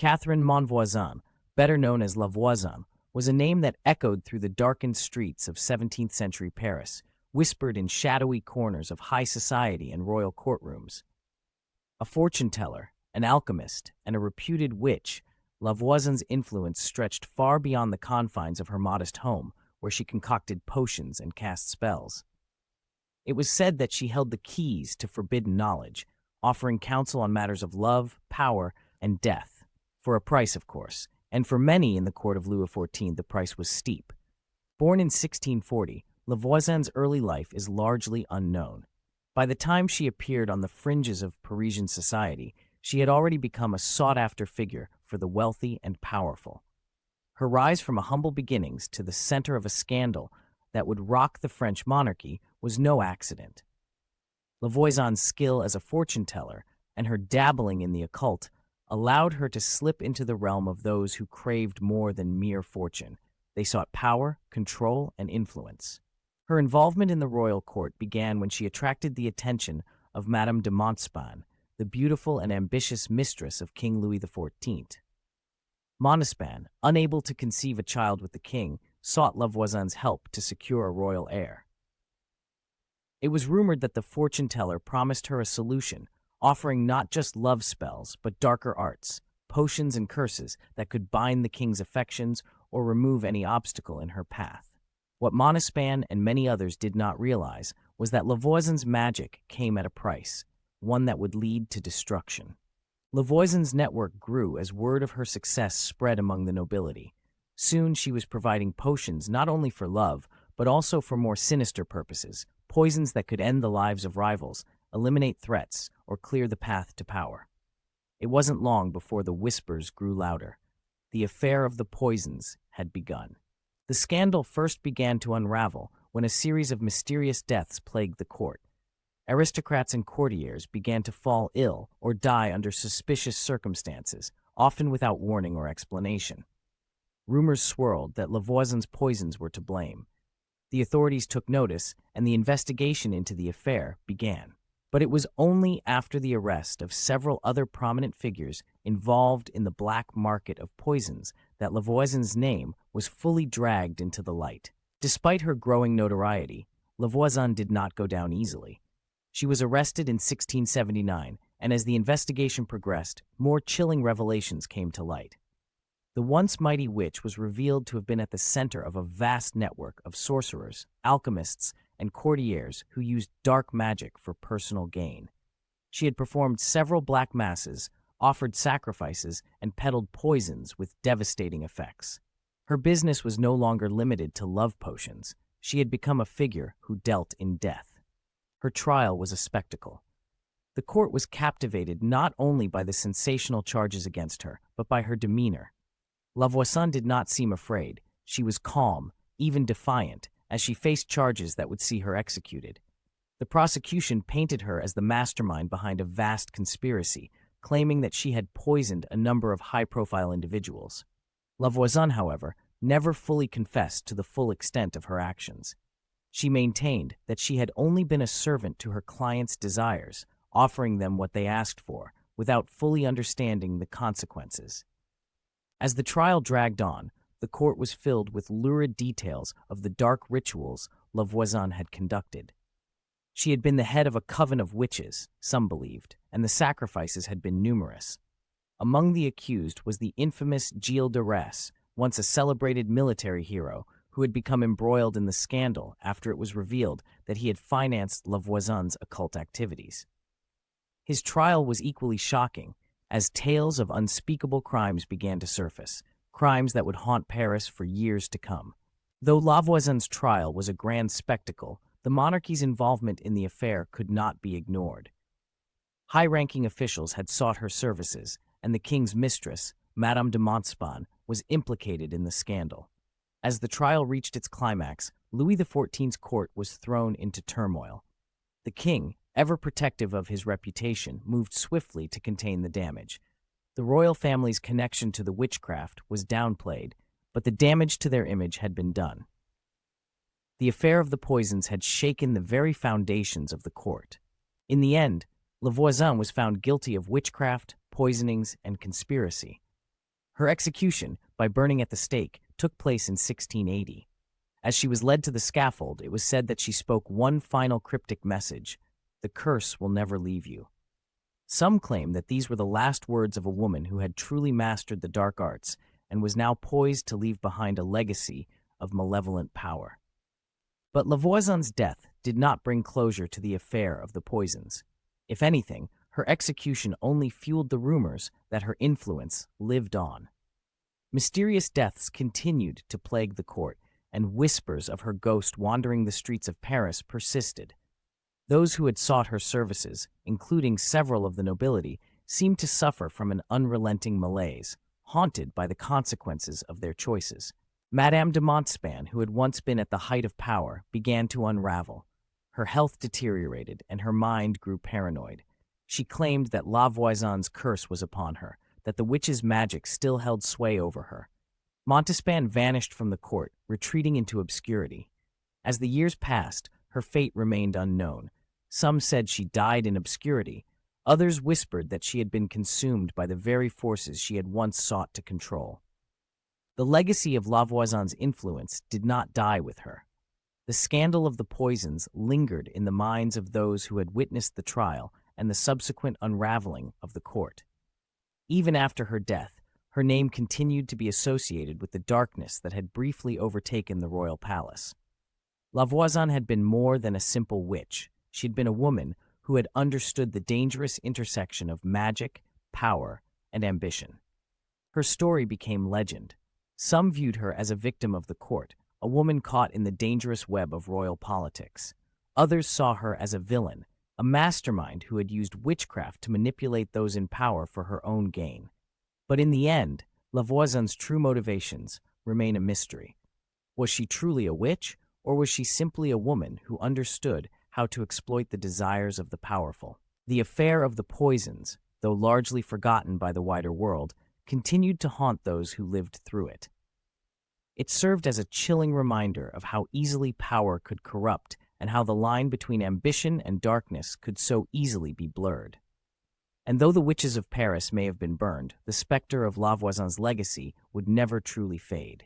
Catherine Monvoisin, better known as La Voisin, was a name that echoed through the darkened streets of 17th-century Paris, whispered in shadowy corners of high society and royal courtrooms. A fortune-teller, an alchemist, and a reputed witch, La Voisin's influence stretched far beyond the confines of her modest home, where she concocted potions and cast spells. It was said that she held the keys to forbidden knowledge, offering counsel on matters of love, power, and death. For a price, of course, and for many in the court of Louis XIV the price was steep. Born in 1640, La Voisin's early life is largely unknown. By the time she appeared on the fringes of Parisian society, she had already become a sought-after figure for the wealthy and powerful. Her rise from humble beginnings to the center of a scandal that would rock the French monarchy was no accident. La Voisin's skill as a fortune-teller and her dabbling in the occult allowed her to slip into the realm of those who craved more than mere fortune. They sought power, control, and influence. Her involvement in the royal court began when she attracted the attention of Madame de Montespan, the beautiful and ambitious mistress of King Louis XIV. Montespan, unable to conceive a child with the king, sought La Voisin's help to secure a royal heir. It was rumored that the fortune-teller promised her a solution, offering not just love spells, but darker arts, potions and curses that could bind the king's affections or remove any obstacle in her path. What Montespan and many others did not realize was that La Voisin's magic came at a price, one that would lead to destruction. La Voisin's network grew as word of her success spread among the nobility. Soon she was providing potions not only for love, but also for more sinister purposes, poisons that could end the lives of rivals, eliminate threats, or clear the path to power. It wasn't long before the whispers grew louder. The affair of the poisons had begun. The scandal first began to unravel when a series of mysterious deaths plagued the court. Aristocrats and courtiers began to fall ill or die under suspicious circumstances, often without warning or explanation. Rumors swirled that La Voisin's poisons were to blame. The authorities took notice, and the investigation into the affair began. But it was only after the arrest of several other prominent figures involved in the black market of poisons that La Voisin's name was fully dragged into the light. Despite her growing notoriety, La Voisin did not go down easily. She was arrested in 1679, and as the investigation progressed, more chilling revelations came to light. The once mighty witch was revealed to have been at the center of a vast network of sorcerers, alchemists, and courtiers who used dark magic for personal gain. She had performed several black masses, offered sacrifices, and peddled poisons with devastating effects. Her business was no longer limited to love potions. She had become a figure who dealt in death. Her trial was a spectacle. The court was captivated not only by the sensational charges against her, but by her demeanor. La Voisin did not seem afraid. She was calm, even defiant, as she faced charges that would see her executed. The prosecution painted her as the mastermind behind a vast conspiracy, claiming that she had poisoned a number of high-profile individuals. La Voisin, however, never fully confessed to the full extent of her actions. She maintained that she had only been a servant to her clients' desires, offering them what they asked for, without fully understanding the consequences. As the trial dragged on, the court was filled with lurid details of the dark rituals La Voisin had conducted. She had been the head of a coven of witches, some believed, and the sacrifices had been numerous. Among the accused was the infamous Gilles de Rais, once a celebrated military hero, who had become embroiled in the scandal after it was revealed that he had financed La Voisin's occult activities. His trial was equally shocking, as tales of unspeakable crimes began to surface, crimes that would haunt Paris for years to come. Though La Voisin's trial was a grand spectacle, the monarchy's involvement in the affair could not be ignored. High-ranking officials had sought her services, and the king's mistress, Madame de Montespan, was implicated in the scandal. As the trial reached its climax, Louis XIV's court was thrown into turmoil. The king, ever protective of his reputation, moved swiftly to contain the damage. The royal family's connection to the witchcraft was downplayed, but the damage to their image had been done. The affair of the poisons had shaken the very foundations of the court. In the end, La Voisin was found guilty of witchcraft, poisonings, and conspiracy. Her execution, by burning at the stake, took place in 1680. As she was led to the scaffold, it was said that she spoke one final cryptic message: "The curse will never leave you." Some claim that these were the last words of a woman who had truly mastered the dark arts and was now poised to leave behind a legacy of malevolent power. But Lavoisin's death did not bring closure to the affair of the poisons. If anything, her execution only fueled the rumors that her influence lived on. Mysterious deaths continued to plague the court, and whispers of her ghost wandering the streets of Paris persisted. Those who had sought her services, including several of the nobility, seemed to suffer from an unrelenting malaise, haunted by the consequences of their choices. Madame de Montespan, who had once been at the height of power, began to unravel. Her health deteriorated, and her mind grew paranoid. She claimed that Lavoisin's curse was upon her, that the witch's magic still held sway over her. Montespan vanished from the court, retreating into obscurity. As the years passed, her fate remained unknown. Some said she died in obscurity. Others whispered that she had been consumed by the very forces she had once sought to control. The legacy of Lavoisin's influence did not die with her. The scandal of the poisons lingered in the minds of those who had witnessed the trial and the subsequent unraveling of the court. Even after her death, her name continued to be associated with the darkness that had briefly overtaken the royal palace. Lavoisin had been more than a simple witch. She had been a woman who had understood the dangerous intersection of magic, power, and ambition. Her story became legend. Some viewed her as a victim of the court, a woman caught in the dangerous web of royal politics. Others saw her as a villain, a mastermind who had used witchcraft to manipulate those in power for her own gain. But in the end, Lavoisin's true motivations remain a mystery. Was she truly a witch, or was she simply a woman who understood how to exploit the desires of the powerful? The affair of the poisons, though largely forgotten by the wider world, continued to haunt those who lived through it. It served as a chilling reminder of how easily power could corrupt and how the line between ambition and darkness could so easily be blurred. And though the witches of Paris may have been burned, the specter of Lavoisin's legacy would never truly fade.